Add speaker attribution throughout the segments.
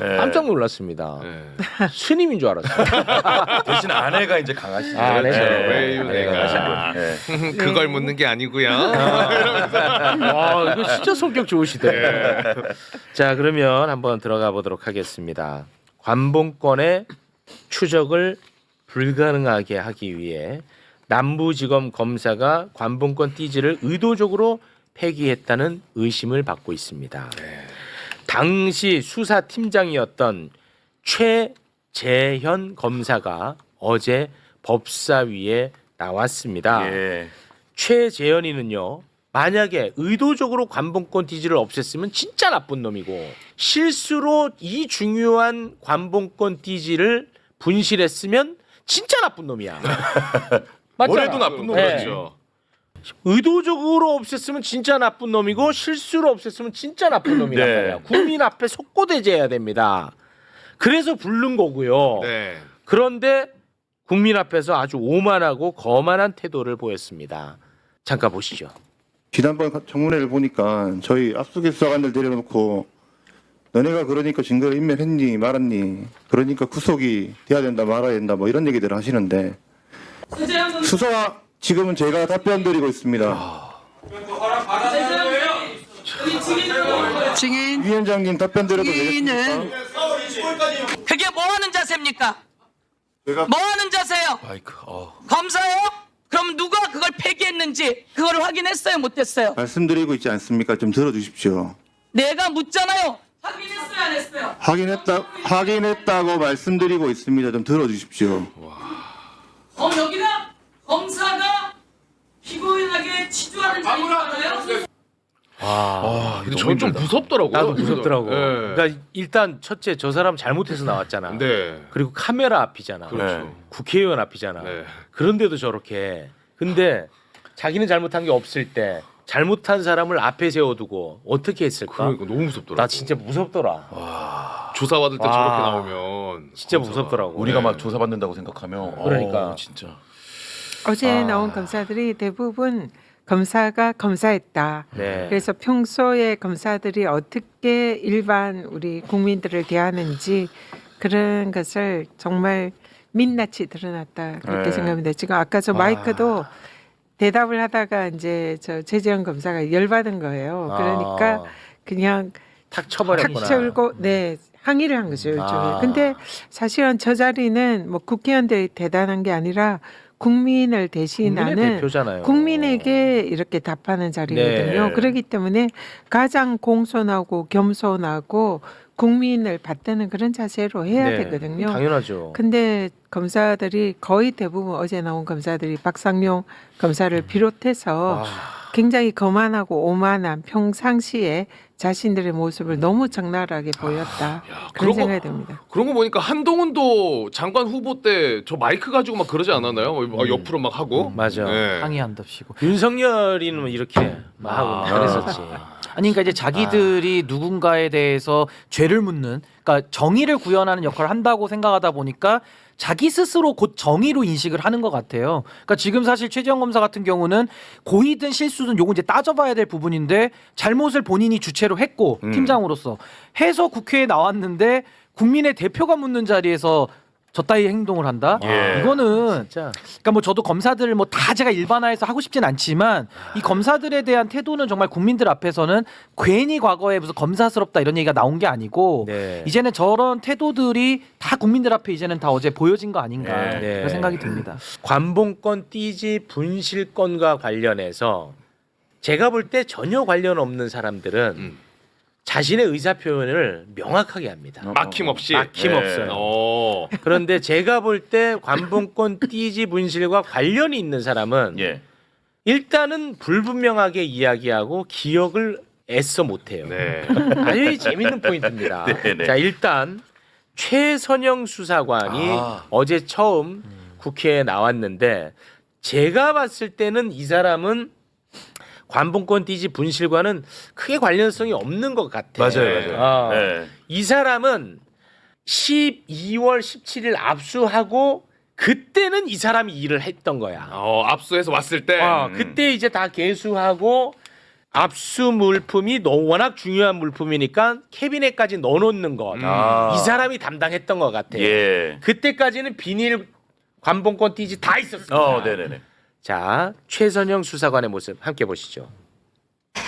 Speaker 1: 네.
Speaker 2: 깜짝 놀랐습니다.
Speaker 3: 네.
Speaker 2: 스님인 줄 알았어요.
Speaker 1: 대신 아내가 이제 강하시죠.
Speaker 2: 아내죠.
Speaker 3: 왜요,
Speaker 1: 아내가
Speaker 3: 내가.
Speaker 1: 강하신 분. 네.
Speaker 3: 그걸 묻는 게 아니고요.
Speaker 2: 와, 이거 진짜 성격 좋으시대.
Speaker 3: 네.
Speaker 2: 자, 그러면 한번 들어가 보도록 하겠습니다. 관봉권의 추적을 불가능하게 하기 위해 남부지검 검사가 관봉권 띠지를 의도적으로 폐기했다는 의심을 받고 있습니다. 당시 수사팀장이었던 최재현 검사가 어제 법사위에 나왔습니다.
Speaker 1: 예.
Speaker 2: 최재현이는요, 만약에 의도적으로 관봉권 띠지를 없앴으면 진짜 나쁜 놈이고, 실수로 이 중요한 관봉권 띠지를 분실했으면 진짜 나쁜 놈이야. 맞잖아.
Speaker 1: 뭐래도 나쁜 놈이죠.
Speaker 2: 의도적으로 없앴으면 진짜 나쁜 놈이고, 실수로 없앴으면 진짜 나쁜 놈이란
Speaker 1: 네.
Speaker 2: 말이야. 국민 앞에 속고대제해야 됩니다. 그래서 부른 거고요.
Speaker 3: 네.
Speaker 2: 그런데 국민 앞에서 아주 오만하고 거만한 태도를 보였습니다. 잠깐 보시죠.
Speaker 4: 지난번 청문회를 보니까 저희 압수수색 수사관들 데려놓고 너네가 그러니까 증거를 인멸했니 말았니 그러니까 구속이 돼야 된다 말아야 된다 뭐 이런 얘기들을 하시는데 수사 지금은 제가 답변 드리고 있습니다.
Speaker 5: 증인
Speaker 4: 위원장님 답변 드려도
Speaker 5: 증인은
Speaker 4: 되겠습니까?
Speaker 6: 그게 뭐 하는 자세입니까?
Speaker 4: 제가
Speaker 6: 뭐 하는 자세요?
Speaker 1: 마이크.
Speaker 6: 검사예요? 그럼 누가 그걸 폐기했는지 그걸 확인했어요? 못했어요?
Speaker 4: 말씀드리고 있지 않습니까? 좀 들어주십시오.
Speaker 6: 내가 묻잖아요. 확인했어요? 안 했어요?
Speaker 4: 확인했다고 말씀드리고 있습니다. 좀 들어주십시오.
Speaker 6: 여기다 검사가 피고인에게 치주하는 자리잖아요.
Speaker 3: 근데 저는 좀 무섭더라고요.
Speaker 2: 나도 무섭더라고.
Speaker 3: 네.
Speaker 2: 그러니까 일단 첫째, 저 사람 잘못해서 나왔잖아.
Speaker 3: 네.
Speaker 2: 그리고 카메라 앞이잖아.
Speaker 3: 그렇죠.
Speaker 2: 국회의원 앞이잖아.
Speaker 3: 네.
Speaker 2: 그런데도 저렇게. 근데 자기는 잘못한 게 없을 때 잘못한 사람을 앞에 세워두고 어떻게 했을까?
Speaker 3: 그러니까 너무 무섭더라고.
Speaker 2: 나 진짜 무섭더라.
Speaker 3: 조사 받을 때
Speaker 2: 와.
Speaker 3: 저렇게 나오면
Speaker 2: 진짜
Speaker 3: 검사가.
Speaker 2: 무섭더라고.
Speaker 1: 우리가 막 조사받는다고 생각하면
Speaker 2: 그러니까.
Speaker 1: 진짜.
Speaker 5: 어제 나온 검사들이 대부분 검사가 검사했다.
Speaker 2: 네.
Speaker 5: 그래서 평소에 검사들이 어떻게 일반 우리 국민들을 대하는지 그런 것을 정말 민낯이 드러났다 그렇게
Speaker 1: 네.
Speaker 5: 생각합니다. 지금 아까 저 마이크도 대답을 하다가 이제 저 최재형 검사가 열받은 거예요. 그러니까 그냥
Speaker 2: 탁
Speaker 5: 탁
Speaker 2: 쳐버렸구나.
Speaker 5: 채우고 네 항의를 한 거죠 일종의.
Speaker 2: 아.
Speaker 5: 근데 사실은 저 자리는 뭐 국회의원들이 대단한 게 아니라 국민을 대신하는
Speaker 2: 국민의 대표잖아요.
Speaker 5: 국민에게 이렇게 답하는 자리거든요.
Speaker 2: 네.
Speaker 5: 그렇기 때문에 가장 공손하고 겸손하고 국민을 받드는 그런 자세로 해야
Speaker 2: 네,
Speaker 5: 되거든요.
Speaker 2: 당연하죠.
Speaker 5: 근데 검사들이 거의 대부분 어제 나온 검사들이 박상용 검사를 비롯해서 굉장히 거만하고 오만한 평상시에 자신들의 모습을 너무 적나라하게 보였다. 그런
Speaker 3: 그런 거-
Speaker 5: 생각이 듭니다.
Speaker 3: 그런 거 보니까 한동훈도 장관 후보 때 저 마이크 가지고 막 그러지 않았나요? 옆으로 막 하고.
Speaker 2: 맞아.
Speaker 3: 네.
Speaker 7: 항의한답시고.
Speaker 2: 윤석열이는 이렇게 막 하고 그랬었지.
Speaker 7: 아니 그러니까 이제 자기들이 누군가에 대해서 죄를 묻는, 그러니까 정의를 구현하는 역할을 한다고 생각하다 보니까 자기 스스로 곧 정의로 인식을 하는 것 같아요. 그러니까 지금 사실 최재형 검사 같은 경우는 고의든 실수든 요거 이제 따져봐야 될 부분인데 잘못을 본인이 주체로 했고 팀장으로서 해서 국회에 나왔는데 국민의 대표가 묻는 자리에서 저따위 행동을 한다?
Speaker 1: 예.
Speaker 7: 이거는
Speaker 2: 진짜.
Speaker 7: 그러니까 뭐 저도 검사들 뭐 다 제가 일반화해서 하고 싶진 않지만 이 검사들에 대한 태도는 정말 국민들 앞에서는 괜히 과거에 무슨 검사스럽다 이런 얘기가 나온 게 아니고
Speaker 2: 네.
Speaker 7: 이제는 저런 태도들이 다 국민들 앞에 이제는 다 어제 보여진 거 아닌가
Speaker 2: 네.
Speaker 7: 그런 생각이 듭니다.
Speaker 2: 관봉권 띠지 분실권과 관련해서 제가 볼 때 전혀 관련 없는 사람들은 자신의 의사 표현을 명확하게 합니다.
Speaker 3: 막힘없이.
Speaker 2: 막힘없어요.
Speaker 3: 어.
Speaker 2: 그런데 제가 볼 때 관봉권 띠지 분실과 관련이 있는 사람은
Speaker 1: 예.
Speaker 2: 일단은 불분명하게 이야기하고 기억을 애써 못해요.
Speaker 3: 네.
Speaker 2: 아주 재밌는 포인트입니다.
Speaker 1: 네.
Speaker 2: 자, 일단 최선영 수사관이 어제 처음 국회에 나왔는데 제가 봤을 때는 이 사람은 관봉권 띠지 분실과는 크게 관련성이 없는 것 같아요.
Speaker 1: 맞아요. 네.
Speaker 2: 이 사람은 12월 17일 압수하고 그때는 이 사람이 일을 했던 거야.
Speaker 3: 압수해서 왔을 때.
Speaker 2: 그때 이제 다 개수하고 압수 물품이 워낙 중요한 물품이니까 캐비넷까지 넣어놓는 것.
Speaker 1: 아.
Speaker 2: 이 사람이 담당했던 것 같아요.
Speaker 1: 예.
Speaker 2: 그때까지는 비닐 관봉권 띠지 다 있었습니다.
Speaker 1: 네네네.
Speaker 2: 자, 최선영 수사관의 모습 함께 보시죠.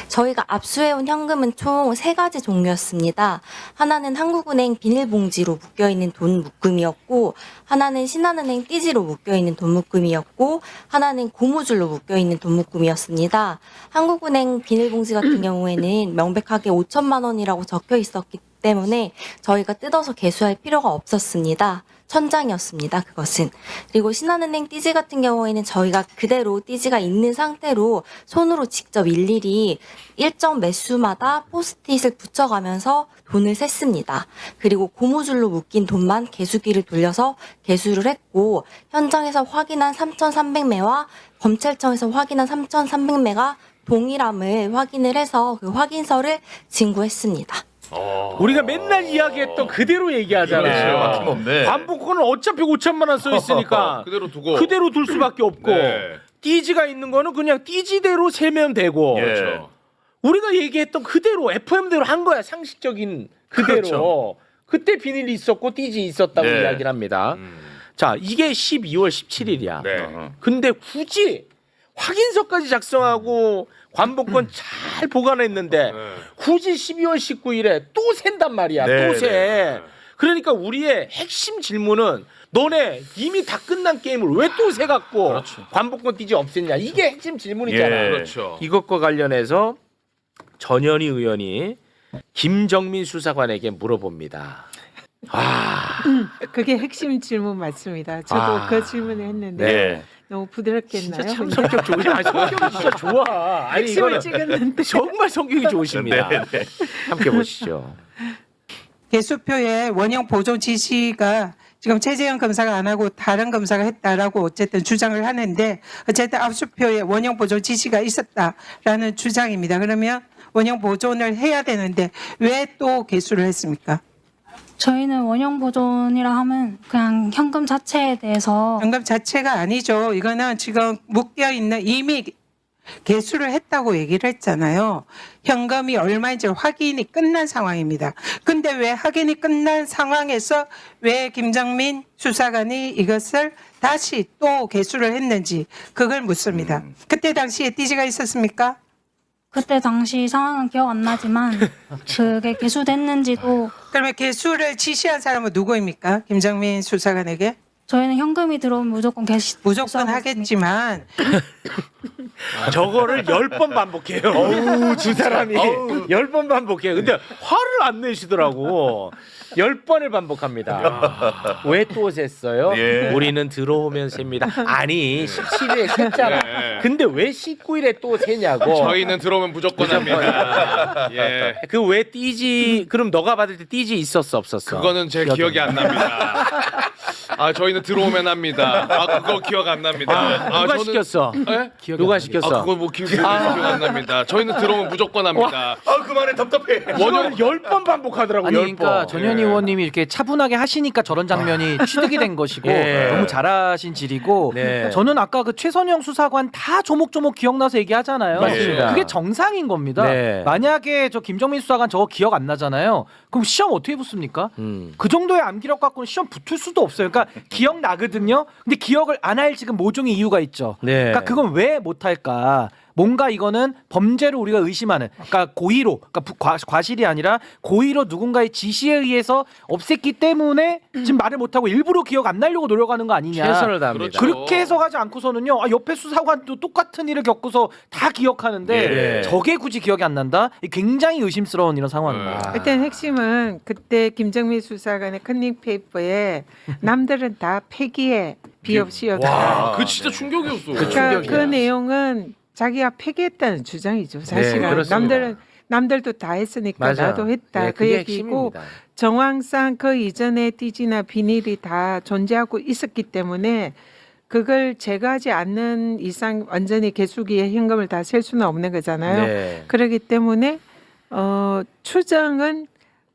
Speaker 8: 저희가 압수해온 현금은 총 3가지 종류였습니다. 하나는 한국은행 비닐봉지로 묶여있는 돈 묶음이었고, 하나는 신한은행 띠지로 묶여있는 돈 묶음이었고, 하나는 고무줄로 묶여있는 돈 묶음이었습니다. 한국은행 비닐봉지 같은 경우에는 명백하게 5천만 원이라고 적혀 있었기 때문에 저희가 뜯어서 개수할 필요가 없었습니다. 천장이었습니다. 그것은. 그리고 신한은행 띠지 같은 경우에는 저희가 그대로 띠지가 있는 상태로 손으로 직접 일일이 일정 매수마다 포스트잇을 붙여가면서 돈을 셌습니다. 그리고 고무줄로 묶인 돈만 개수기를 돌려서 개수를 했고, 현장에서 확인한 3,300매와 검찰청에서 확인한 3,300매가 동일함을 확인을 해서 그 확인서를 진구했습니다.
Speaker 2: 우리가 맨날 이야기했던 그대로 얘기하잖아요.
Speaker 1: 그렇죠. 막힘없네.
Speaker 2: 관봉권은 어차피 5천만 원 써 있으니까
Speaker 3: 그대로 두고.
Speaker 2: 그대로 둘 수밖에 없고
Speaker 3: 네.
Speaker 2: 띠지가 있는 거는 그냥 띠지대로 세면 되고
Speaker 1: 예.
Speaker 3: 그렇죠.
Speaker 2: 우리가 얘기했던 그대로 FM대로 한 거야. 상식적인 그대로.
Speaker 1: 그렇죠.
Speaker 2: 그때 비닐이 있었고 띠지 있었다고
Speaker 1: 네.
Speaker 2: 이야기를 합니다. 자, 이게 12월 17일이야.
Speaker 3: 네.
Speaker 2: 근데 굳이 확인서까지 작성하고 관복권 잘 보관했는데 굳이 12월 19일에 또 샌단 말이야.
Speaker 1: 네,
Speaker 2: 또 새.
Speaker 1: 네.
Speaker 2: 그러니까 우리의 핵심 질문은 너네 이미 다 끝난 게임을 왜 또 새갖고 관복권 띠지 없앴냐. 이게 핵심 질문이잖아.
Speaker 1: 예.
Speaker 3: 그렇죠.
Speaker 2: 이것과 관련해서 전현희 의원이 김정민 수사관에게 물어봅니다.
Speaker 5: 그게 핵심 질문 맞습니다. 저도
Speaker 2: 아.
Speaker 5: 그 질문을 했는데
Speaker 1: 네.
Speaker 5: 너무 부드럽겠나요?
Speaker 2: 진짜 참 성격 좋으시다. 아니, 성격 진짜 좋아. 아니
Speaker 5: 핵심을
Speaker 2: 이거는
Speaker 5: 찍었는데
Speaker 2: 정말 성격이 좋으십니다.
Speaker 1: 네, 네.
Speaker 2: 함께 보시죠.
Speaker 9: 개수표의 원형 보존 지시가 지금 최재형 검사가 안 하고 다른 검사가 했다라고 어쨌든 주장을 하는데 어쨌든 압수표에 원형 보존 지시가 있었다라는 주장입니다. 그러면 원형 보존을 해야 되는데 왜 또 개수를 했습니까?
Speaker 10: 저희는 원형 보존이라 하면 그냥 현금 자체에 대해서
Speaker 9: 현금 자체가 아니죠. 이거는 지금 묶여 있는 이미 개수를 했다고 얘기를 했잖아요. 현금이 얼마인지 확인이 끝난 상황입니다. 근데 왜 확인이 끝난 상황에서 왜 김정민 수사관이 이것을 다시 또 개수를 했는지 그걸 묻습니다. 그때 당시에 띠지가 있었습니까?
Speaker 10: 그때 당시 상황은 기억 안 나지만 그게 개수됐는지도
Speaker 9: 그러면 개수를 지시한 사람은 누구입니까? 김정민 수사관에게?
Speaker 10: 저희는 현금이 들어오면 무조건
Speaker 9: 무조건 하겠지만
Speaker 2: 저거를 10번 반복해요. 두 사람이 10번 반복해요. 근데 화를 안 내시더라고. 10번을 반복합니다. 왜 또 셌어요?
Speaker 1: 예.
Speaker 2: 우리는 들어오면 셉니다. 아니 17일에 셌잖아.
Speaker 3: 네.
Speaker 2: 근데 왜 19일에 또 세냐고.
Speaker 3: 저희는 들어오면 무조건 합니다. 예.
Speaker 2: 그 왜 띠지 그럼 너가 받을 때 띠지 있었어 없었어?
Speaker 3: 그거는 제 기억이 안 납니다. 아 저희는 들어오면 합니다. 아 그거 기억 안 납니다.
Speaker 2: 누가
Speaker 3: 저는-
Speaker 2: 시켰어?
Speaker 3: 예?
Speaker 2: 누가 시켰어?
Speaker 3: 아 그거 뭐 기억 안 납니다. 저희는 들어오면 무조건 합니다.
Speaker 1: 아 그만해 답답해.
Speaker 2: 이걸 10번 반복하더라고.
Speaker 7: 아니
Speaker 2: 10번.
Speaker 7: 그러니까 전현희 의원님이 이렇게 차분하게 하시니까 저런 장면이 취득이 된 것이고
Speaker 2: 예.
Speaker 7: 너무 잘하신 질이고
Speaker 2: 네.
Speaker 7: 저는 아까 그 최선영 수사관 다 조목조목 기억나서 얘기하잖아요.
Speaker 2: 맞습니다.
Speaker 7: 그게 정상인 겁니다.
Speaker 2: 네.
Speaker 7: 만약에 저 김정민 수사관 저거 기억 안 나잖아요. 그럼 시험 어떻게 붙습니까? 그 정도의 암기력 갖고는 시험 붙을 수도 없어요. 그러니까 기억 나거든요. 근데 기억을 안 할 지금 모종의 이유가 있죠.
Speaker 2: 네.
Speaker 7: 그러니까 그건 왜 못할까? 뭔가 이거는 범죄를 우리가 의심하는, 그러니까 고의로, 그러니까 과실이 아니라 고의로 누군가의 지시에 의해서 없앴기 때문에 지금 말을 못하고 일부러 기억 안 나려고 노력하는 거 아니냐.
Speaker 2: 최선을 다합니다.
Speaker 3: 그렇죠.
Speaker 7: 그렇게 해석하지 않고서는요. 아, 옆에 수사관도 똑같은 일을 겪고서 다 기억하는데
Speaker 2: 예.
Speaker 7: 저게 굳이 기억이 안 난다? 굉장히 의심스러운 이런 상황입니다.
Speaker 5: 일단 핵심은 그때 김정민 수사관의 컨닝페이퍼에 남들은 다 폐기에 비없이였다.
Speaker 3: 와, 그 진짜 충격이었어.
Speaker 5: 그러니까 그 내용은 자기가 폐기했다는 주장이죠. 사실은
Speaker 2: 그렇습니다.
Speaker 5: 남들도 다 했으니까
Speaker 2: 맞아.
Speaker 5: 나도 했다.
Speaker 2: 네,
Speaker 5: 그
Speaker 2: 그게
Speaker 5: 얘기고
Speaker 2: 핵심입니다.
Speaker 5: 정황상 그 이전에 띠지나 비닐이 다 존재하고 있었기 때문에 그걸 제거하지 않는 이상 완전히 개수기에 현금을 다 셀 수는 없는 거잖아요.
Speaker 2: 네.
Speaker 5: 그렇기 때문에 추정은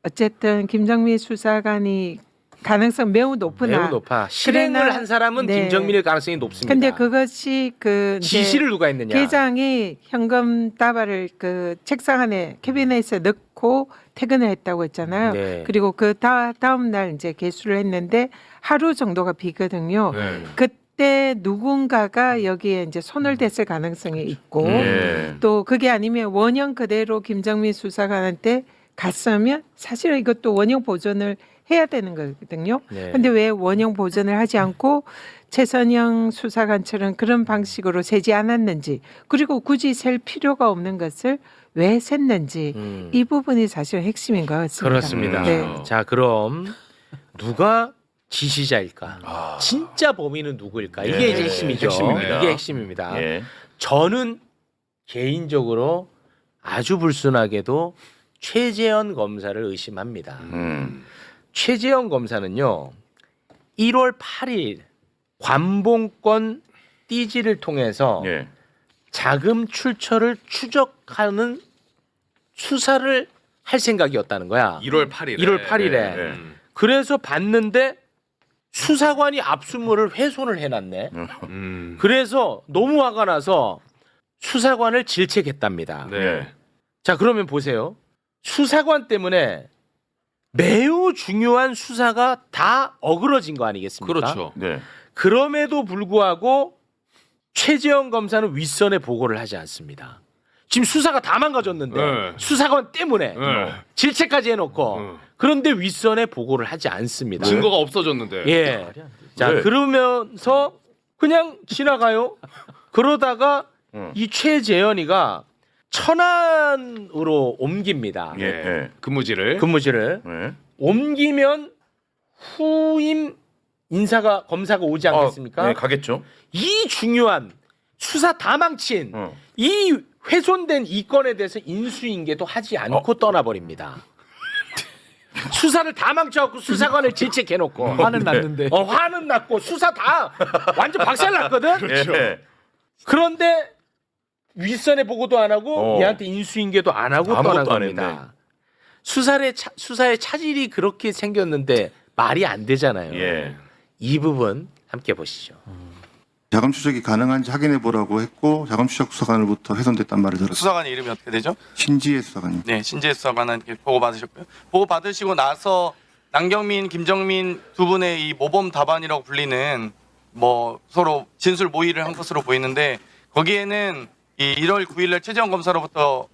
Speaker 5: 어쨌든 김정민 수사관이 가능성 매우 높으나
Speaker 2: 매우 높아. 실행을
Speaker 5: 그러나-
Speaker 2: 한 사람은
Speaker 5: 네.
Speaker 2: 김정민일 가능성이 높습니다.
Speaker 5: 근데 그것이 그 이제
Speaker 2: 지시를 누가 했느냐?
Speaker 5: 계장이 현금 다발을 그 책상 안에 캐비넷에 넣고 퇴근을 했다고 했잖아요.
Speaker 2: 네.
Speaker 5: 그리고 그 다음 날 이제 개수를 했는데 하루 정도가 비거든요.
Speaker 3: 네.
Speaker 5: 그때 누군가가 여기에 이제 손을 댔을 가능성이 있고
Speaker 1: 예.
Speaker 5: 또 그게 아니면 원형 그대로 김정민 수사관한테 갔으면 사실은 이것도 원형 보존을 해야 되는 거거든요.
Speaker 2: 네.
Speaker 5: 근데 왜 원형 보존을 하지 않고 최선영 수사관처럼 그런 방식으로 세지 않았는지, 그리고 굳이 셀 필요가 없는 것을 왜 샜는지, 이 부분이 사실 핵심인 것 같습니다.
Speaker 2: 그렇습니다.
Speaker 5: 네.
Speaker 2: 자, 그럼 누가 지시자일까? 진짜 범인은 누구일까? 이게
Speaker 1: 예,
Speaker 2: 이제 핵심이죠.
Speaker 3: 핵심입니다.
Speaker 2: 이게 핵심입니다.
Speaker 1: 예.
Speaker 2: 저는 개인적으로 아주 불순하게도 최재현 검사를 의심합니다. 최재현 검사는요, 1월 8일 관봉권 띠지를 통해서
Speaker 1: 예.
Speaker 2: 자금 출처를 추적하는 수사를 할 생각이었다는 거야.
Speaker 3: 1월 8일에.
Speaker 2: 1월 8일에. 그래서 봤는데 수사관이 압수물을 훼손을 해놨네. 그래서 너무 화가 나서 수사관을 질책했답니다.
Speaker 3: 네.
Speaker 2: 자, 그러면 보세요. 수사관 때문에 매우 중요한 수사가 다 어그러진 거 아니겠습니까?
Speaker 3: 그렇죠.
Speaker 1: 네.
Speaker 2: 그럼에도 불구하고 최재형 검사는 윗선에 보고를 하지 않습니다. 지금 수사가 다 망가졌는데
Speaker 3: 네.
Speaker 2: 수사관 때문에
Speaker 3: 네.
Speaker 2: 질책까지 해놓고 그런데 윗선에 보고를 하지 않습니다.
Speaker 3: 증거가 없어졌는데.
Speaker 2: 예. 자,
Speaker 1: 네.
Speaker 2: 그러면서 그냥 지나가요. 그러다가
Speaker 1: 음.
Speaker 2: 이 최재현이가 천안으로 옮깁니다.
Speaker 1: 예. 예.
Speaker 3: 근무지를.
Speaker 2: 근무지를
Speaker 1: 예.
Speaker 2: 옮기면 후임 인사가 검사가 오지 않겠습니까?
Speaker 1: 네, 가겠죠.
Speaker 2: 이 중요한 수사 다 망친 이 훼손된 이 건에 대해서 인수인계도 하지 않고 떠나버립니다. 수사를 다 망쳐갖고 수사관을 질책해놓고
Speaker 7: 화는 났는데.
Speaker 2: 화는 났고 수사 다 완전 박살났거든.
Speaker 1: 예.
Speaker 2: 그런데 윗선에 보고도 안 하고
Speaker 1: 어.
Speaker 2: 얘한테 인수인계도 안 하고
Speaker 1: 아무것도
Speaker 2: 떠난
Speaker 1: 안 했네.
Speaker 2: 겁니다. 수사의 차질이 그렇게 생겼는데 말이 안 되잖아요.
Speaker 1: 예.
Speaker 2: 이 부분 함께 보시죠.
Speaker 4: 자금 추적이 가능한지 확인해 보라고 했고 자금 추적 수사관으로부터 훼손됐단 말을 들었습니다.
Speaker 11: 수사관의 이름이 어떻게 되죠?
Speaker 4: 신지혜 수사관님.
Speaker 11: 네, 신재 수사관한테 보고 받으셨고요. 보고 받으시고 나서 남경민, 김정민 두 분의 이 모범 답안이라고 불리는 뭐 서로 진술 모의를 한 것으로 보이는데 거기에는 이 1월 9일날 최재형 검사로부터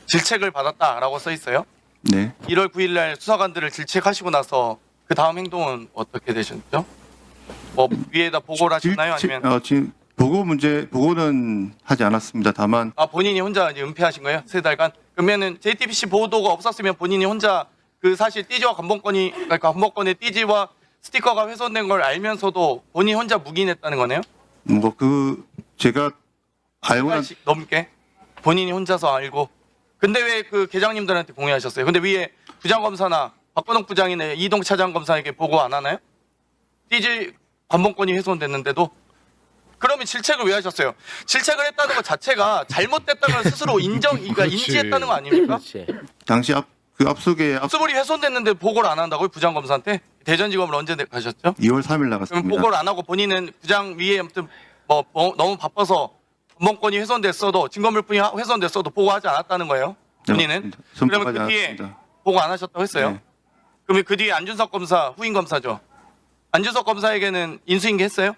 Speaker 11: 질책을 받았다라고 써 있어요.
Speaker 4: 네.
Speaker 11: 1월 9일날 수사관들을 질책하시고 나서 그 다음 행동은 어떻게 되셨죠? 뭐 위에다 보고를 하셨나요? 아니면
Speaker 4: 지금 보고는 하지 않았습니다. 다만
Speaker 11: 본인이 혼자 이제 은폐하신 거예요? 3달간? 그러면은 JTBC 보도가 없었으면 본인이 혼자 그 사실 띠지와 관봉권이 그러니까 관봉권의 띠지와 스티커가 훼손된 걸 알면서도 본인이 혼자 묵인했다는 거네요?
Speaker 4: 뭐 제가 알고 난
Speaker 11: 1달씩 넘게 본인이 혼자서 알고 근데 왜 그 계장님들한테 공유하셨어요? 근데 위에 부장검사나 박건욱 부장이나 이동 차장검사에게 보고 안 하나요? 띠지 관봉권이 훼손됐는데도 그러면 질책을 왜 하셨어요? 질책을 했다는 것 자체가 잘못됐다는 걸 스스로 그러니까 인지했다는 거 아닙니까?
Speaker 2: 그렇지.
Speaker 4: 당시 압수계
Speaker 11: 압수물이 훼손됐는데 보고를 안 한다고요? 부장검사한테? 대전지검을 언제 가셨죠?
Speaker 4: 2월 3일
Speaker 11: 그럼
Speaker 4: 나갔습니다.
Speaker 11: 보고를 안 하고 본인은 부장 위에 아무튼 뭐 너무 바빠서 관봉권이 훼손됐어도 증거물품이 훼손됐어도 보고하지 않았다는 거예요? 본인은? 그러면 그 뒤에 보고 안 하셨다고 했어요?
Speaker 4: 네.
Speaker 11: 그러면 그 뒤에 안준석 검사 후임 검사죠. 안준석 검사에게는 인수인계 했어요?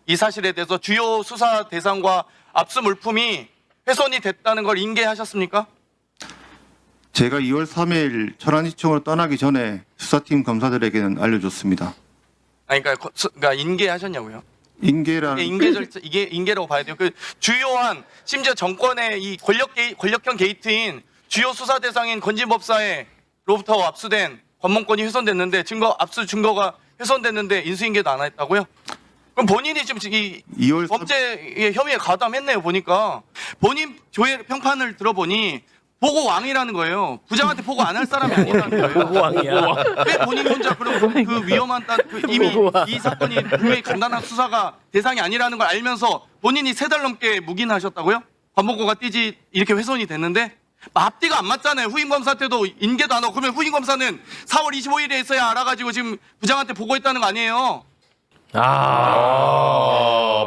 Speaker 11: 이 사실에 대해서 주요 수사 대상과 압수 물품이 훼손이 됐다는 걸 인계하셨습니까?
Speaker 4: 제가 2월 3일 천안시청으로 떠나기 전에 수사팀 검사들에게는 알려줬습니다.
Speaker 11: 아니, 그러니까 인계하셨냐고요?
Speaker 4: 인계란
Speaker 11: 이게 인계라고 봐야 돼요. 그 주요한 심지어 정권의 이 권력형 게이트인 주요 수사 대상인 건진법사로부터 압수된 관봉권이 훼손됐는데 압수 증거가 훼손됐는데 인수인계도 안 했다고요? 그럼 본인이 지금 이
Speaker 4: 2월
Speaker 11: 범죄의 혐의에 가담했네요. 보니까 본인 조회 평판을 들어보니 보고 왕이라는 거예요. 부장한테 보고 안 할 사람이 아니라는 거예요.
Speaker 2: 보고 왕이야.
Speaker 11: 왜 본인이 혼자 그 위험한 이미 이 사건이 분명히 간단한 수사가 대상이 아니라는 걸 알면서 본인이 3달 넘게 묵인하셨다고요? 관봉권과 띠지 이렇게 훼손이 됐는데 앞뒤가 안 맞잖아요. 후임 검사 때도 인계도 안 하고. 그러면 후임 검사는 4월 25일에 있어야 알아가지고 지금 부장한테 보고했다는 거 아니에요?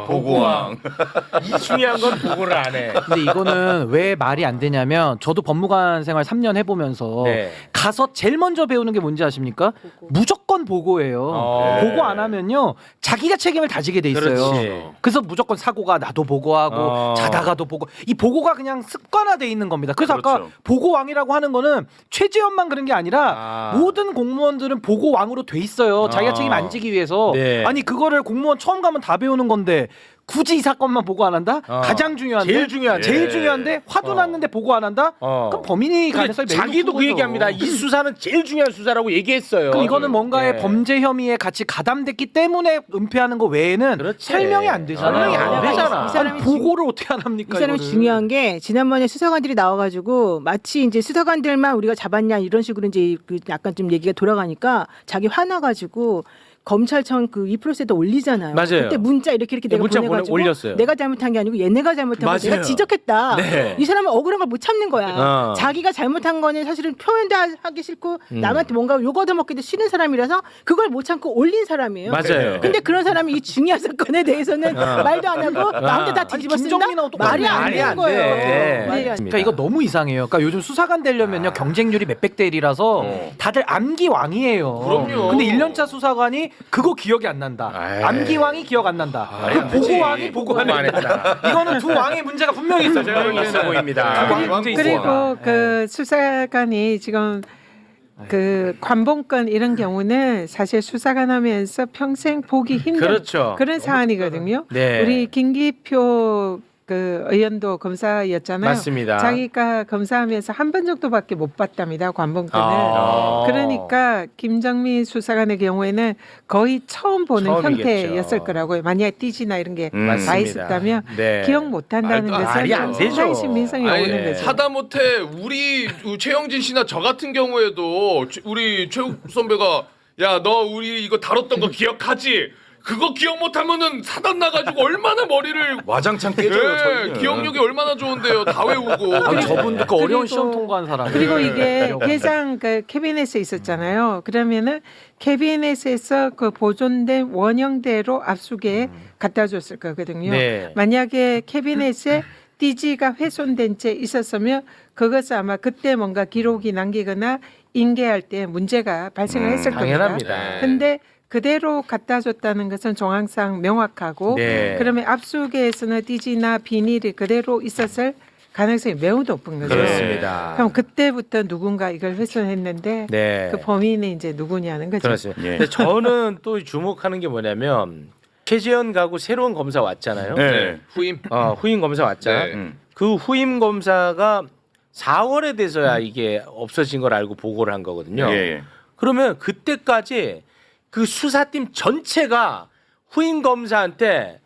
Speaker 1: 보고왕.
Speaker 2: 이 중요한 건 보고를 안 해.
Speaker 7: 근데 이거는 왜 말이 안 되냐면 저도 법무관 생활 3년 해보면서
Speaker 2: 네.
Speaker 7: 가서 제일 먼저 배우는 게 뭔지 아십니까? 무조건 보고예요.
Speaker 2: 네.
Speaker 7: 보고 안 하면요 자기가 책임을 다지게 돼 있어요.
Speaker 2: 그렇지.
Speaker 7: 그래서 무조건 사고가 나도 보고하고 자다가도 보고 이 보고가 그냥 습관화돼 있는 겁니다. 그래서 아까
Speaker 1: 그렇죠.
Speaker 7: 보고왕이라고 하는 거는 최재현만 그런 게 아니라 모든 공무원들은 보고왕으로 돼 있어요. 자기가 책임 안 지기 위해서.
Speaker 2: 네.
Speaker 7: 아니 그거를 공무원 처음 가면 다 배우는 건데 굳이 이 사건만 보고 안 한다? 가장 중요한데
Speaker 2: 제일 중요한데.
Speaker 7: 제일 중요한데 화도 났는데 보고 안 한다? 그럼 범인이 가능성이 매우
Speaker 2: 자기도 그
Speaker 7: 높은
Speaker 2: 얘기합니다.
Speaker 7: 거죠.
Speaker 2: 이 수사는 제일 중요한 수사라고 얘기했어요.
Speaker 7: 그럼 이거는 뭔가의
Speaker 2: 네.
Speaker 7: 범죄 혐의에 같이 가담됐기 때문에 은폐하는 거 외에는
Speaker 2: 그렇지.
Speaker 7: 설명이 안 되잖아요.
Speaker 2: 설명이 안 되잖아.
Speaker 7: 아니,
Speaker 12: 이 사람이
Speaker 7: 보고를 어떻게 안 합니까?
Speaker 12: 이 사람이
Speaker 7: 이거를.
Speaker 12: 중요한 게 지난번에 수사관들이 나와가지고 마치 이제 수사관들만 우리가 잡았냐 이런 식으로 이제 그 약간 좀 얘기가 돌아가니까 자기 화나가지고 검찰청 그 이 프로세도 올리잖아요.
Speaker 2: 맞아요.
Speaker 12: 그때 문자 이렇게
Speaker 2: 네,
Speaker 12: 내가
Speaker 2: 문자
Speaker 12: 보내가지고
Speaker 2: 올렸어요.
Speaker 12: 내가 잘못한 게 아니고 얘네가 잘못한 거
Speaker 2: 맞아요.
Speaker 12: 내가 지적했다.
Speaker 2: 네.
Speaker 12: 이 사람은 억울한 걸 못 참는 거야.
Speaker 2: 어.
Speaker 12: 자기가 잘못한 거는 사실은 표현도 하기 싫고 남한테 뭔가 욕 얻어먹기도 싫은 사람이라서 그걸 못 참고 올린 사람이에요.
Speaker 2: 맞아요.
Speaker 12: 근데 그런 사람이 이 중요한 사건에 대해서는 말도 안 하고 나한테 다 뒤집어 쓴다?
Speaker 7: 김정민하고 똑같네.
Speaker 12: 말이 안
Speaker 2: 말이
Speaker 12: 되는
Speaker 2: 안
Speaker 12: 거예요.
Speaker 2: 돼.
Speaker 12: 말이 안 돼.
Speaker 7: 그러니까 이거 너무 이상해요. 그러니까 요즘 수사관 되려면요 경쟁률이 몇백 대 1이라서 다들 암기왕이에요.
Speaker 3: 그럼요.
Speaker 7: 근데 1년차 수사관이 그거 기억이 안 난다.
Speaker 2: 에이.
Speaker 7: 암기왕이 기억 안 난다.
Speaker 2: 안 되지.
Speaker 7: 보고왕이 보고 안
Speaker 2: 안
Speaker 7: 한다. 이거는 두 왕의 문제가 분명히 있어요. 제가
Speaker 2: 분명히 있어
Speaker 7: 보기에는.
Speaker 2: 보입니다.
Speaker 7: 두 왕의 문제 있어요.
Speaker 5: 그리고 그 수사관이 지금 그 관봉권 이런 경우는 사실 수사관 하면서 평생 보기 힘든
Speaker 2: 그렇죠.
Speaker 5: 그런 사안이거든요.
Speaker 2: 네.
Speaker 5: 우리 김기표 그 의원도 검사였잖아요.
Speaker 2: 맞습니다.
Speaker 5: 자기가 검사하면서 한 번 정도밖에 못 봤답니다. 관봉권을.
Speaker 2: 아.
Speaker 5: 그러니까 김정민 수사관의 경우에는 거의 처음 보는
Speaker 2: 처음이겠죠.
Speaker 5: 형태였을 거라고요. 만약에 띠지나 이런 게 다
Speaker 2: 맞습니다.
Speaker 5: 있었다면
Speaker 2: 네.
Speaker 5: 기억 못한다는
Speaker 3: 말도
Speaker 5: 것은
Speaker 2: 말이 안
Speaker 5: 좀
Speaker 2: 되죠.
Speaker 5: 상당히 신빙성이
Speaker 3: 아니,
Speaker 5: 오는 거죠.
Speaker 3: 하다못해 우리 최영진 씨나 저 같은 경우에도 우리 최욱 선배가 야 너 우리 이거 다뤘던 거 기억하지? 그거 기억 못하면은 사단 나가지고 얼마나 머리를
Speaker 1: 와장창 깨져요.
Speaker 3: 예,
Speaker 1: 저희는.
Speaker 3: 기억력이 얼마나 좋은데요. 다 외우고.
Speaker 7: 아니, 저분도 그 어려운
Speaker 5: 그리고-
Speaker 7: 시험 통과한 사람.
Speaker 5: 그리고 이게
Speaker 7: 기억 안
Speaker 5: 개장 그 캐비넷에 있었잖아요. 그러면은 캐비넷에서 그 보존된 원형대로 압수에 갖다 줬을 거거든요.
Speaker 2: 네.
Speaker 5: 만약에 캐비넷에 띠지가 훼손된 채 있었으면 그것은 아마 그때 뭔가 기록이 남기거나 인계할 때 문제가 발생을 했을 겁니다.
Speaker 2: 당연합니다.
Speaker 5: 근데 그대로 갖다 줬다는 것은 정황상 명확하고
Speaker 2: 네.
Speaker 5: 그러면 압수계에서는 띠지나 비닐이 그대로 있었을 가능성이 매우 높은 거죠.
Speaker 2: 그렇습니다.
Speaker 5: 그럼 그때부터 누군가 이걸 훼손했는데
Speaker 2: 네.
Speaker 5: 그 범인이 이제 누구냐는 거죠.
Speaker 2: 그렇습니다.
Speaker 1: 예.
Speaker 2: 근데 저는 또 주목하는 게 뭐냐면 최재현 가고 새로운 검사 왔잖아요.
Speaker 1: 네.
Speaker 3: 후임.
Speaker 2: 후임 검사 왔잖아요.
Speaker 3: 네.
Speaker 2: 그 후임 검사가 4월에 돼서야 이게 없어진 걸 알고 보고를 한 거거든요.
Speaker 1: 예, 예.
Speaker 2: 그러면 그때까지 그 수사팀 전체가 후임 검사한테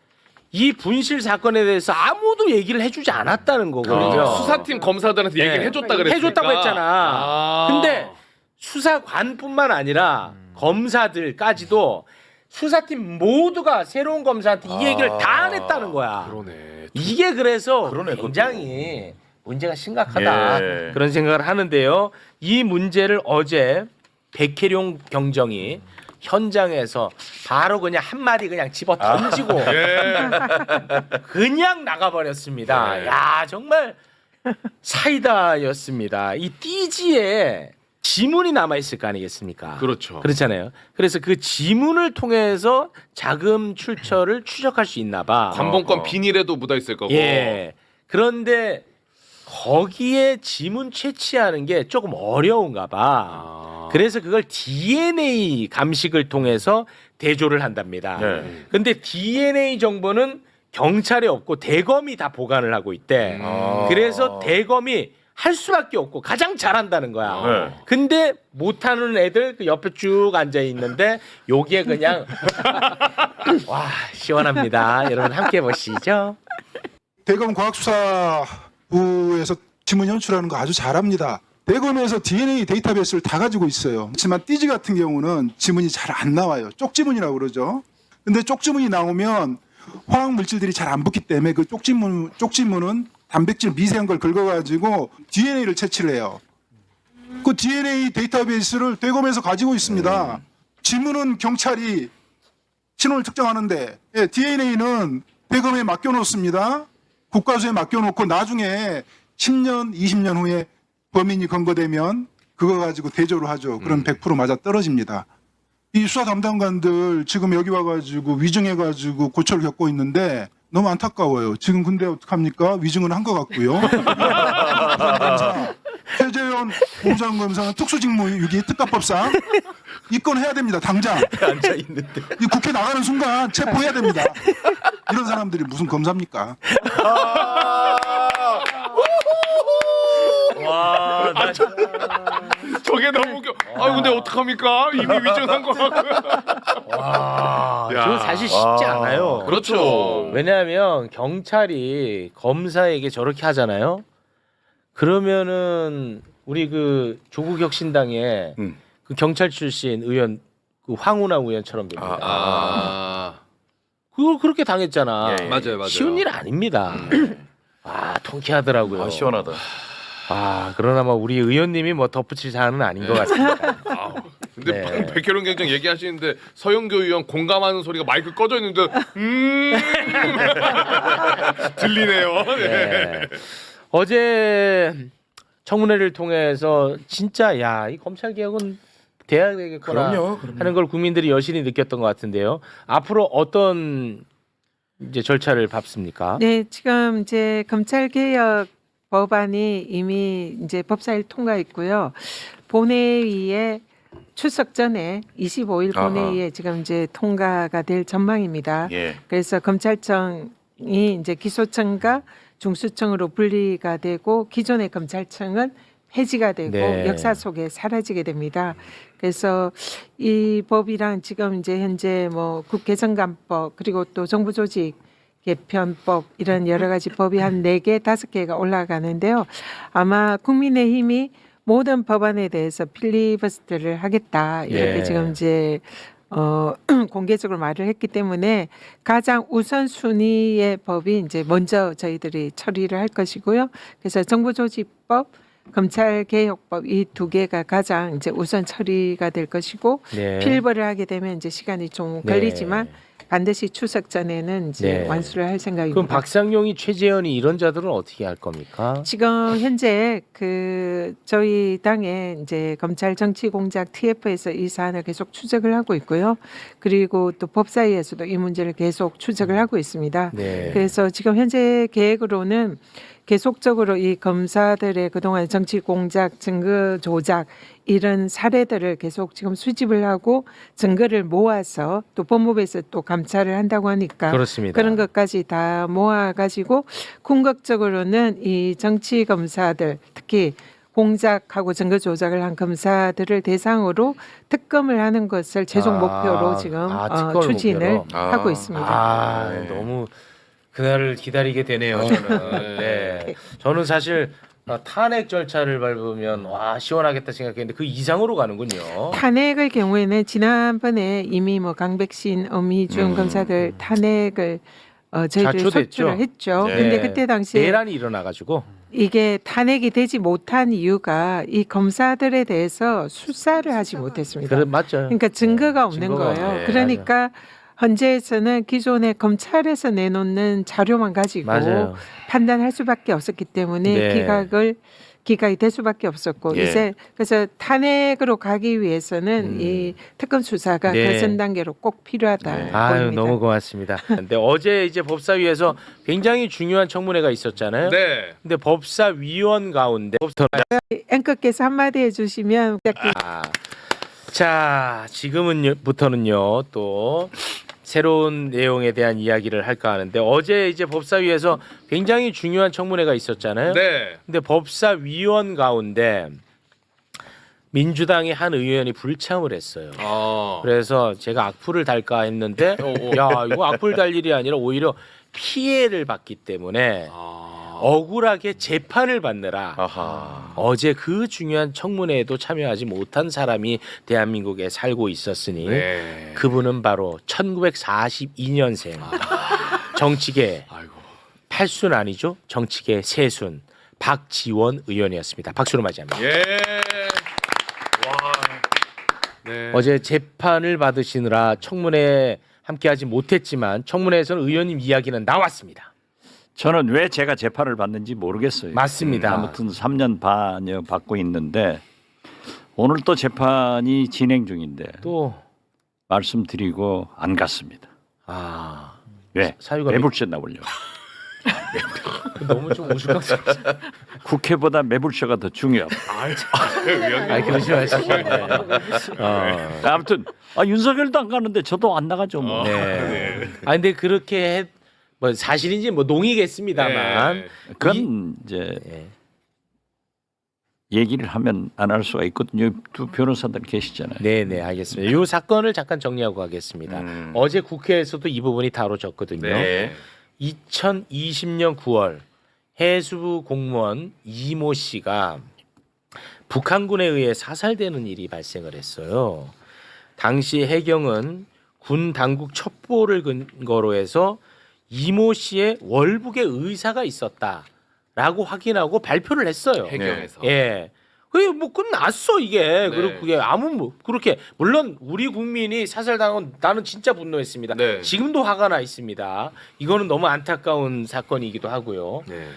Speaker 2: 이 분실 사건에 대해서 아무도 얘기를 해주지 않았다는 거거든요.
Speaker 3: 수사팀 검사들한테 얘기를
Speaker 2: 네.
Speaker 3: 해줬다 그랬으니까.
Speaker 2: 해줬다고 했잖아.
Speaker 3: 아.
Speaker 2: 근데 수사관뿐만 아니라 검사들까지도 수사팀 모두가 새로운 검사한테 이 얘기를 다 안 했다는 거야.
Speaker 3: 그러네.
Speaker 2: 이게 그래서
Speaker 1: 그러네,
Speaker 2: 굉장히 문제가 심각하다
Speaker 1: 예.
Speaker 2: 그런 생각을 하는데요. 이 문제를 어제 백혜룡 경정이 현장에서 바로 그냥 한 마디 그냥 집어 던지고 그냥 나가버렸습니다.
Speaker 3: 네.
Speaker 2: 야 정말 사이다였습니다. 이 띠지에 지문이 남아 있을 거 아니겠습니까?
Speaker 3: 그렇죠.
Speaker 2: 그렇잖아요. 그래서 그 지문을 통해서 자금 출처를 추적할 수 있나 봐.
Speaker 3: 관봉권 비닐에도 묻어 있을 거고.
Speaker 2: 예. 그런데 거기에 지문 채취하는 게 조금 어려운가 봐. 그래서 그걸 DNA 감식을 통해서 대조를 한답니다.
Speaker 1: 네.
Speaker 2: 근데 DNA 정보는 경찰에 없고 대검이 다 보관을 하고 있대. 그래서 대검이 할 수밖에 없고 가장 잘한다는 거야.
Speaker 1: 네.
Speaker 2: 근데 못하는 애들 그 옆에 쭉 앉아 있는데 요게 그냥 와 시원합니다. 여러분 함께 보시죠.
Speaker 13: 대검 과학수사부에서 지문 연출하는 거 아주 잘합니다. 대검에서 DNA 데이터베이스를 다 가지고 있어요. 그렇지만 띠지 같은 경우는 지문이 잘 안 나와요. 쪽지문이라고 그러죠. 근데 쪽지문이 나오면 화학 물질들이 잘 안 붙기 때문에 그 쪽지문은 단백질 미세한 걸 긁어가지고 DNA를 채취를 해요. 그 DNA 데이터베이스를 대검에서 가지고 있습니다. 지문은 경찰이 신원을 특정하는데 DNA는 대검에 맡겨놓습니다. 국가수에 맡겨놓고 나중에 10년, 20년 후에 범인이 검거되면 그거 가지고 대조를 하죠. 그럼 100% 맞아 떨어집니다. 이 수사 담당관들 지금 여기 와가지고 위증해가지고 고초를 겪고 있는데 너무 안타까워요. 지금 근데 어떡합니까? 위증은 한 것 같고요. 최재현 공장검사는 특수직무 유기 특가법상 입건해야 됩니다. 당장.
Speaker 2: 앉아 있는데.
Speaker 13: 이 국회 나가는 순간 체포해야 됩니다. 이런 사람들이 무슨 검사입니까?
Speaker 2: 와, 나
Speaker 3: 저게 너무 웃겨. 아 근데 어떡합니까? 이미 위증한 거.
Speaker 2: 와,
Speaker 3: 야.
Speaker 2: 저 사실 쉽지 않아요.
Speaker 3: 그렇죠.
Speaker 2: 왜냐하면 경찰이 검사에게 저렇게 하잖아요. 그러면은 우리 그 조국혁신당의 그 경찰 출신 의원 그 황운하 의원처럼 됩니다. 그걸 그렇게 당했잖아.
Speaker 1: 예, 예.
Speaker 3: 맞아요.
Speaker 2: 쉬운 일 아닙니다. 아, 통쾌하더라고요.
Speaker 1: 아, 시원하다.
Speaker 2: 아, 그러나 뭐 우리 의원님이 뭐 덧붙일 사안은 아닌 것 같습니다.
Speaker 3: 근데
Speaker 2: 네.
Speaker 3: 방금 백혜련 경장 얘기하시는데 서영교 의원 공감하는 소리가 마이크 꺼져 있는데 들리네요.
Speaker 2: 네. 어제 청문회를 통해서 진짜 야, 이 검찰 개혁은 돼야 되겠구나
Speaker 1: 그럼요.
Speaker 2: 하는 걸 국민들이 여실히 느꼈던 것 같은데요. 앞으로 어떤 이제 절차를 밟습니까?
Speaker 5: 네, 지금 이제 검찰 개혁 법안이 이미 이제 법사위를 통과했고요. 본회의에 출석 전에 25일
Speaker 1: 아하.
Speaker 5: 본회의에 지금 이제 통과가 될 전망입니다.
Speaker 1: 예.
Speaker 5: 그래서 검찰청이 이제 기소청과 중수청으로 분리가 되고 기존의 검찰청은 폐지가 되고
Speaker 2: 네.
Speaker 5: 역사 속에 사라지게 됩니다. 그래서 이 법이랑 지금 이제 현재 뭐 국개정감법 그리고 또 정부조직 개편법 이런 여러 가지 법이 한 4개, 5개가 올라가는데요. 아마 국민의힘이 모든 법안에 대해서 필리버스터를 하겠다 이렇게
Speaker 2: 예.
Speaker 5: 지금 이제 공개적으로 말을 했기 때문에 가장 우선순위의 법이 이제 먼저 저희들이 처리를 할 것이고요. 그래서 정부조직법, 검찰개혁법 이 2개가 가장 이제 우선 처리가 될 것이고
Speaker 2: 네.
Speaker 5: 필버를 하게 되면 이제 시간이 좀
Speaker 2: 네.
Speaker 5: 걸리지만 반드시 추석 전에는 이제
Speaker 2: 네.
Speaker 5: 완수를 할 생각입니다.
Speaker 2: 그럼 박상용이 최재현이 이런 자들은 어떻게 할 겁니까?
Speaker 5: 지금 현재 그 저희 당의 이제 검찰 정치 공작 TF에서 이 사안을 계속 추적을 하고 있고요. 그리고 또 법사위에서도 이 문제를 계속 추적을 하고 있습니다.
Speaker 2: 네.
Speaker 5: 그래서 지금 현재 계획으로는 계속적으로 이 검사들의 그동안 정치 공작, 증거 조작 이런 사례들을 계속 지금 수집을 하고 증거를 모아서 또 법무부에서 또 감찰을 한다고 하니까
Speaker 2: 그렇습니다.
Speaker 5: 그런 것까지 다 모아가지고 궁극적으로는 이 정치 검사들 특히 공작하고 증거 조작을 한 검사들을 대상으로 특검을 하는 것을 최종 목표로 지금
Speaker 2: 특검을
Speaker 5: 추진을
Speaker 2: 목표로.
Speaker 5: 하고 있습니다.
Speaker 2: 아,
Speaker 1: 네.
Speaker 2: 너무 그날을 기다리게 되네요. 저는. 네. 저는 사실 탄핵 절차를 밟으면 와 시원하겠다 생각했는데 그 이상으로 가는군요.
Speaker 5: 탄핵의 경우에는 지난번에 이미 뭐 강백신, 엄희준 검사들 탄핵을 저희들이
Speaker 2: 자초됐죠.
Speaker 5: 소추를 했죠.
Speaker 2: 네.
Speaker 5: 근데 그때 당시에
Speaker 2: 내란이 일어나가지고
Speaker 5: 이게 탄핵이 되지 못한 이유가 이 검사들에 대해서 수사를 하지 못했습니다.
Speaker 2: 그래 맞죠.
Speaker 5: 그러니까 증거가 없는
Speaker 2: 증거가
Speaker 5: 거예요.
Speaker 2: 없네.
Speaker 5: 그러니까 헌재에서는 기존의 검찰에서 내놓는 자료만 가지고
Speaker 2: 맞아요.
Speaker 5: 판단할 수밖에 없었기 때문에
Speaker 2: 네.
Speaker 5: 기각이 될 수밖에 없었고
Speaker 1: 예.
Speaker 5: 이제 그래서 탄핵으로 가기 위해서는 이 특검 수사가
Speaker 2: 네.
Speaker 5: 결선 단계로 꼭 필요하다.
Speaker 1: 네.
Speaker 2: 아유
Speaker 5: 보입니다.
Speaker 2: 너무 고맙습니다. 근데 어제 이제 법사위에서 굉장히 중요한 청문회가 있었잖아요.
Speaker 3: 네.
Speaker 2: 근데 법사위원 가운데
Speaker 5: 앵커께서 한마디 해주시면
Speaker 2: 자 지금은부터는요 또 새로운 내용에 대한 이야기를 할까 하는데 어제 이제 법사위에서 굉장히 중요한 청문회가 있었잖아요.
Speaker 3: 네.
Speaker 2: 근데 법사위원 가운데 민주당의 한 의원이 불참을 했어요. 그래서 제가 악플을 달까 했는데 야 이거 악플 달 일이 아니라 오히려 피해를 받기 때문에 억울하게 재판을 받느라
Speaker 1: 아하.
Speaker 2: 어제 그 중요한 청문회에도 참여하지 못한 사람이 대한민국에 살고 있었으니
Speaker 3: 네.
Speaker 2: 그분은 바로 1942년생 정치계
Speaker 3: 아이고.
Speaker 2: 팔순 아니죠? 정치계 세순 박지원 의원이었습니다. 박수로 맞이합니다.
Speaker 3: 예. 와. 네.
Speaker 2: 어제 재판을 받으시느라 청문회에 함께하지 못했지만 청문회에서는 의원님 이야기는 나왔습니다.
Speaker 14: 저는 왜 제가 재판을 받는지 모르겠어요.
Speaker 2: 맞습니다.
Speaker 14: 아무튼 3년 반여 받고 있는데 오늘 또 재판이 진행 중인데
Speaker 2: 또
Speaker 14: 말씀드리고 안 갔습니다.
Speaker 2: 아,
Speaker 14: 왜?
Speaker 2: 사유가
Speaker 14: 매불쇼 나오려고.
Speaker 2: 너무 좀 우스꽝스럽죠.
Speaker 14: 국회보다 매불쇼가 더 중요하고.
Speaker 2: 아니 그러지 마시고.
Speaker 14: 아무튼 윤석열도 안 가는데 저도 안 나가죠. 뭐.
Speaker 2: 네. 아 근데 그렇게 뭐 사실인지 뭐 농이겠습니다만
Speaker 3: 네.
Speaker 14: 그건 이제
Speaker 2: 네.
Speaker 14: 얘기를 하면 안 할 수가 있거든요. 두 변호사들 계시잖아요.
Speaker 2: 네네 알겠습니다. 이 사건을 잠깐 정리하고 가겠습니다. 어제 국회에서도 이 부분이 다뤄졌거든요.
Speaker 3: 네.
Speaker 2: 2020년 9월 해수부 공무원 이모 씨가 북한군에 의해 사살되는 일이 발생을 했어요. 당시 해경은 군 당국 첩보를 근거로 해서 이모 씨의 월북의 의사가 있었다라고 확인하고 발표를 했어요.
Speaker 3: 해경에서.
Speaker 2: 예. 그게 뭐 끝났어 이게.
Speaker 3: 네.
Speaker 2: 그리고 그게 아무 뭐 그렇게 물론 우리 국민이 사살당한 나는 진짜 분노했습니다.
Speaker 3: 네.
Speaker 2: 지금도 화가 나 있습니다. 이거는 너무 안타까운 사건이기도 하고요.
Speaker 3: 네.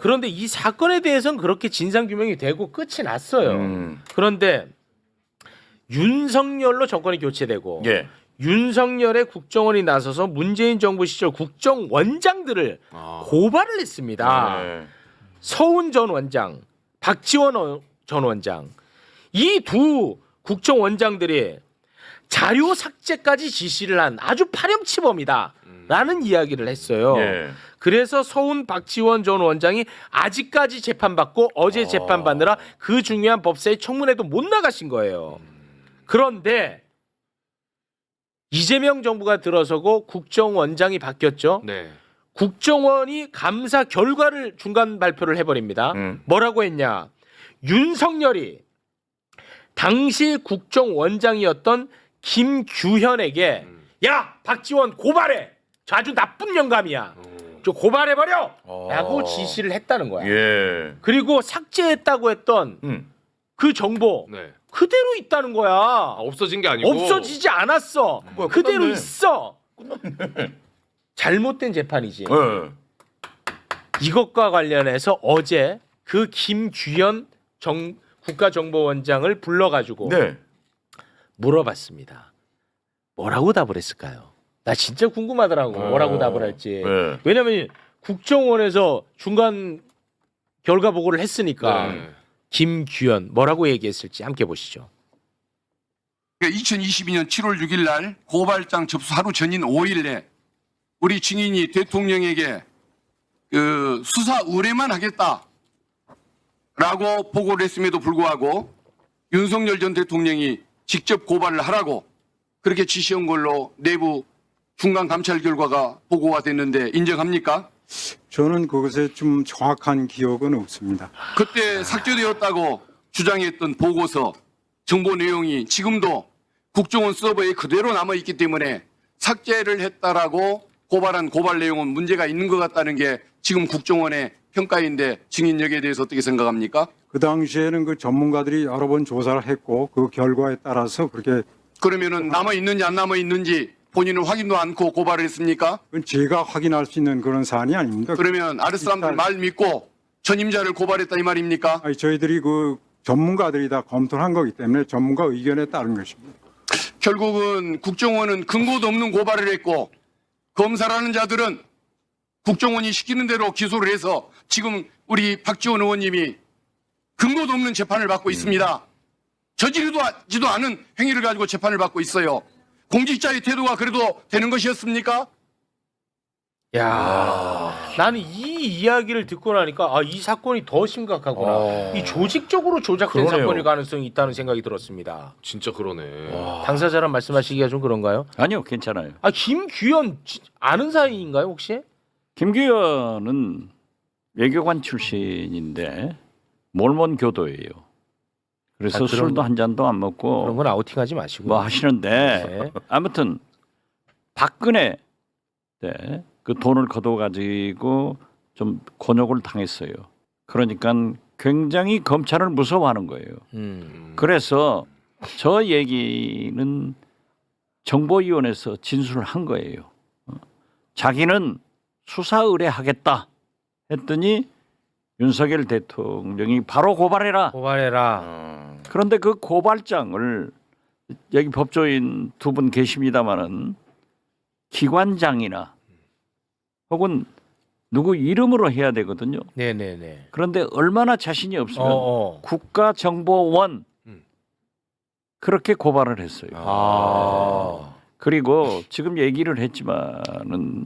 Speaker 2: 그런데 이 사건에 대해서는 그렇게 진상 규명이 되고 끝이 났어요. 그런데 윤석열로 정권이 교체되고
Speaker 1: 예.
Speaker 2: 윤석열의 국정원이 나서서 문재인 정부 시절 국정원장들을 고발을 했습니다.
Speaker 1: 네.
Speaker 2: 서훈 전 원장, 박지원 전 원장 이 두 국정원장들이 자료 삭제까지 지시를 한 아주 파렴치범이다라는 이야기를 했어요.
Speaker 1: 예.
Speaker 2: 그래서 서훈 박지원 전 원장이 아직까지 재판받고 어제 재판받느라 그 중요한 법사위 청문회도 못 나가신 거예요. 그런데 이재명 정부가 들어서고 국정원장이 바뀌었죠.
Speaker 3: 네.
Speaker 2: 국정원이 감사 결과를 중간 발표를 해버립니다. 뭐라고 했냐? 윤석열이 당시 국정원장이었던 김규현에게 야 박지원 고발해. 저 아주 나쁜 영감이야. 저 고발해버려. 라고 지시를 했다는 거야.
Speaker 1: 예.
Speaker 2: 그리고 삭제했다고 했던 그 정보
Speaker 3: 네.
Speaker 2: 그대로 있다는 거야.
Speaker 3: 없어진 게 아니고
Speaker 2: 없어지지 않았어.
Speaker 1: 뭐야,
Speaker 2: 그대로
Speaker 1: 끝났네.
Speaker 2: 있어. 잘못된 재판이지.
Speaker 1: 예.
Speaker 2: 이것과 관련해서 어제 그 김규현 국가정보원장을 불러가지고
Speaker 1: 네.
Speaker 2: 물어봤습니다. 뭐라고 답을 했을까요? 나 진짜 궁금하더라고. 뭐라고 답을 할지.
Speaker 1: 네.
Speaker 2: 왜냐면 국정원에서 중간 결과 보고를 했으니까
Speaker 3: 네.
Speaker 2: 김규현 뭐라고 얘기했을지 함께 보시죠.
Speaker 15: 2022년 7월 6일 날 고발장 접수 하루 전인 5일 내 우리 증인이 대통령에게 그 수사 의뢰만 하겠다라고 보고를 했음에도 불구하고 윤석열 전 대통령이 직접 고발을 하라고 그렇게 지시한 걸로 내부 중간 감찰 결과가 보고가 됐는데 인정합니까?
Speaker 13: 저는 그것에 좀 정확한 기억은 없습니다.
Speaker 15: 그때 삭제되었다고 주장했던 보고서 정보 내용이 지금도 국정원 서버에 그대로 남아있기 때문에 삭제를 했다라고 고발한 고발 내용은 문제가 있는 것 같다는 게 지금 국정원의 평가인데 증인 여기에 대해서 어떻게 생각합니까?
Speaker 13: 그 당시에는 그 전문가들이 여러 번 조사를 했고 그 결과에 따라서 그렇게
Speaker 15: 그러면은 남아있는지 안 남아있는지 본인은 확인도 않고 고발을 했습니까?
Speaker 13: 그건 제가 확인할 수 있는 그런 사안이 아닙니다.
Speaker 15: 그러면 아랫 사람들 말 믿고 전임자를 고발했다 이 말입니까?
Speaker 13: 아니, 저희들이 그 전문가들이 다 검토를 한 거기 때문에 전문가 의견에 따른 것입니다.
Speaker 15: 결국은 국정원은 근거도 없는 고발을 했고 검사라는 자들은 국정원이 시키는 대로 기소를 해서 지금 우리 박지원 의원님이 근거도 없는 재판을 받고 있습니다. 저지르지도 않은 행위를 가지고 재판을 받고 있어요. 공직자의 태도가 그래도 되는 것이었습니까?
Speaker 2: 야, 나는 이 이야기를 듣고 나니까 이 사건이 더 심각하구나. 이 조직적으로 조작된
Speaker 1: 그러네요.
Speaker 2: 사건일 가능성이 있다는 생각이 들었습니다.
Speaker 3: 진짜 그러네.
Speaker 2: 당사자랑 말씀하시기가 좀 그런가요?
Speaker 14: 아니요, 괜찮아요.
Speaker 2: 김규현 아는 사이인가요 혹시?
Speaker 14: 김규현은 외교관 출신인데 몰몬 교도예요. 그래서
Speaker 2: 그런
Speaker 14: 술도 한 잔도 안 먹고
Speaker 2: 그런 건 아우팅하지 마시고.
Speaker 14: 뭐 하시는데
Speaker 2: 네.
Speaker 14: 아무튼 박근혜 때 그 돈을 거둬가지고 좀 곤욕을 당했어요. 그러니까 굉장히 검찰을 무서워하는 거예요. 그래서 저 얘기는 정보위원회에서 진술을 한 거예요. 자기는 수사 의뢰하겠다 했더니 윤석열 대통령이 바로 고발해라. 그런데 그 고발장을 여기 법조인 두 분 계십니다마는 기관장이나 혹은 누구 이름으로 해야 되거든요.
Speaker 2: 네네네.
Speaker 14: 그런데 얼마나 자신이 없으면 국가정보원 그렇게 고발을 했어요. 그리고 지금 얘기를 했지만은